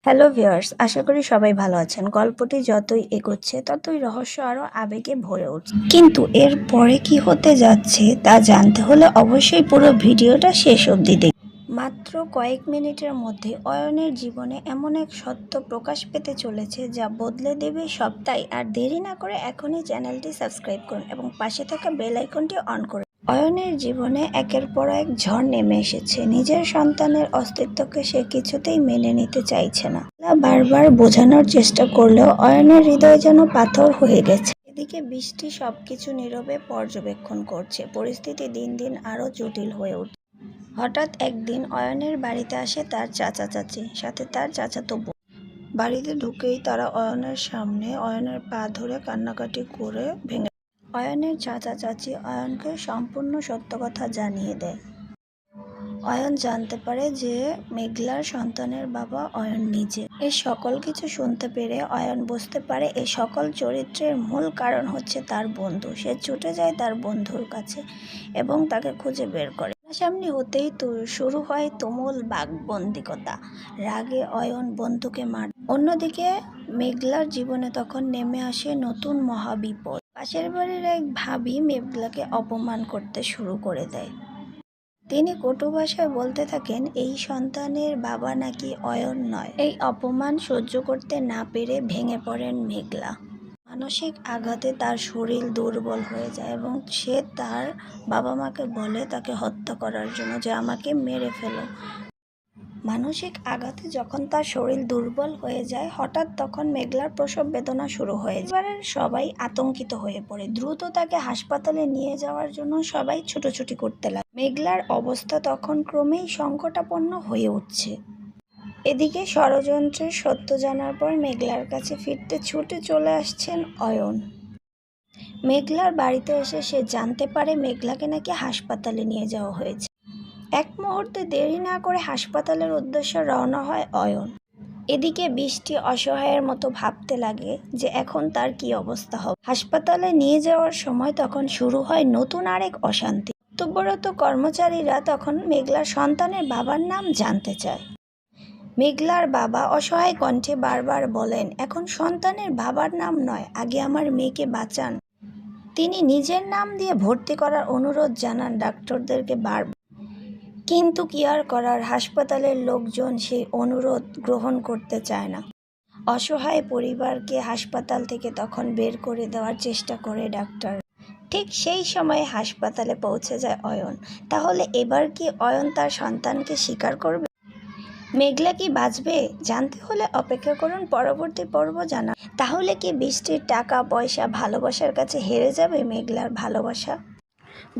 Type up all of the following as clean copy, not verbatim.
Hello viewers, আশা করি সবাই ভালো আছেন। গল্পটি যতই এগোচ্ছে ততই রহস্য আরও আবেগে ভরে উঠছে, কিন্তু এর পরে কি হতে যাচ্ছে তা জানতে হলে অবশ্যই পুরো ভিডিওটা শেষ অবধি দেখুন। মাত্র কয়েক মিনিটের মধ্যে অয়নের জীবনে এমন এক সত্য প্রকাশ পেতে চলেছে যা বদলে দেবে সবটাই। আর দেরি না করে এখনই চ্যানেলটি সাবস্ক্রাইব করুন এবং পাশে থাকা বেল আইকনটি অন করুন। অয়নের জীবনে একের পর এক ঝড় নেমে এসেছে। নিজের সন্তানের অস্তিত্বকে সে কিছুতেই মেনে নিতে চাইছে না। বারবার বোঝানোর চেষ্টা করলেও অয়নের হৃদয় যেন পাথর হয়ে গেছে। এদিকে বৃষ্টি সবকিছু নীরবে পর্যবেক্ষণ করছে। পরিস্থিতি দিন দিন আরো জটিল হয়ে উঠছে। হঠাৎ একদিন অয়নের বাড়িতে আসে তার চাচা চাচি, সাথে তার চাচাতো বোন। বাড়িতে ঢুকেই তারা অয়নের সামনে অয়নের পা ধরে কান্নাকাটি করে ভেঙে। অয়নের চাচা চাচি অয়নকে সম্পূর্ণ সত্য কথা জানিয়ে দেয়। অয়ন জানতে পারে যে মেঘলার সন্তানের বাবা অয়ন নিজে। এই সকল কিছু শুনতে পেরে অয়ন বুঝতে পারে এই সকল চরিত্রের মূল কারণ হচ্ছে তার বন্ধু। সে ছুটে যায় তার বন্ধুর কাছে এবং তাকে খুঁজে বের করে। সামনে হতেই শুরু হয় তুমুল বাকবন্দিকতা। রাগে অয়ন বন্ধুকে মার। অন্যদিকে মেঘলার জীবনে তখন নেমে আসে নতুন মহাবিপদ। পাশের বাড়ির এক ভাবি মেঘলাকে অপমান করতে শুরু করে দেয়। তিনি কটু ভাষায় বলতে থাকেন এই সন্তানের বাবা নাকি অয়ন নয়। এই অপমান সহ্য করতে না পেরে ভেঙে পড়েন মেঘলা। মানসিক আঘাতে তার শরীর দুর্বল হয়ে যায় এবং সে তার বাবা মাকে বলে তাকে হত্যা করার জন্য, যে আমাকে মেরে ফেলো। মানসিক আঘাতে যখন তার শরীর দুর্বল হয়ে যায়, হঠাৎ তখন মেঘলার প্রসব বেদনা শুরু হয়ে যায়। পরিবারের সবাই আতঙ্কিত হয়ে পড়ে। দ্রুত তাকে হাসপাতালে নিয়ে যাওয়ার জন্য সবাই ছুটোছুটি করতে লাগে। মেঘলার অবস্থা তখন ক্রমেই সংকটাপন্ন হয়ে উঠছে। এদিকে ষড়যন্ত্রের সত্য জানার পর মেঘলার কাছে ফিরতে ছুটে চলে আসছেন অয়ন। মেঘলার বাড়িতে এসে সে জানতে পারে মেঘলাকে নাকি হাসপাতালে নিয়ে যাওয়া হয়েছে। এক মুহূর্তে দেরি না করে হাসপাতালের উদ্দেশ্যে রওনা হয় অয়ন। এদিকে বৃষ্টি অসহায়ের মতো ভাবতে লাগে যে এখন তার কি অবস্থা হবে। হাসপাতালে নিয়ে যাওয়ার সময় তখন শুরু হয় নতুন আরেক অশান্তি। কর্তব্যরত কর্মচারীরা তখন মেঘলার সন্তানের বাবার নাম জানতে চায়। মেঘলার বাবা অসহায় কণ্ঠে বারবার বলেন, এখন সন্তানের বাবার নাম নয়, আগে আমার মেয়েকে বাঁচান। তিনি নিজের নাম দিয়ে ভর্তি করার অনুরোধ জানান ডাক্তারদেরকে বারবার, কিন্তু কি আর করার, হাসপাতালের লোকজন সেই অনুরোধ গ্রহণ করতে চায় না। অসহায় পরিবারকে হাসপাতাল থেকে তখন বের করে দেওয়ার চেষ্টা করে ডাক্তার। ঠিক সেই সময়ে হাসপাতালে পৌঁছে যায় অয়ন। তাহলে এবার কি অয়ন তার সন্তানকে স্বীকার করবে? মেঘলা কি বাঁচবে? জানতে হলে অপেক্ষা করুন পরবর্তী পর্ব জানা। তাহলে কি বৃষ্টির টাকা পয়সা ভালোবাসার কাছে হেরে যাবে মেঘলার ভালোবাসা?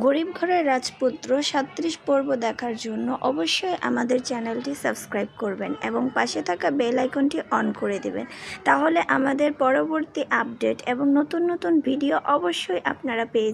গরিব ঘরের রাজপুত্র 37 পর্ব দেখার জন্য অবশ্যই আমাদের চ্যানেলটি সাবস্ক্রাইব করবেন এবং পাশে থাকা বেল আইকনটি অন করে দেবেন। তাহলে আমাদের পরবর্তী আপডেট এবং নতুন নতুন ভিডিও অবশ্যই আপনারা পেয়ে যাবেন।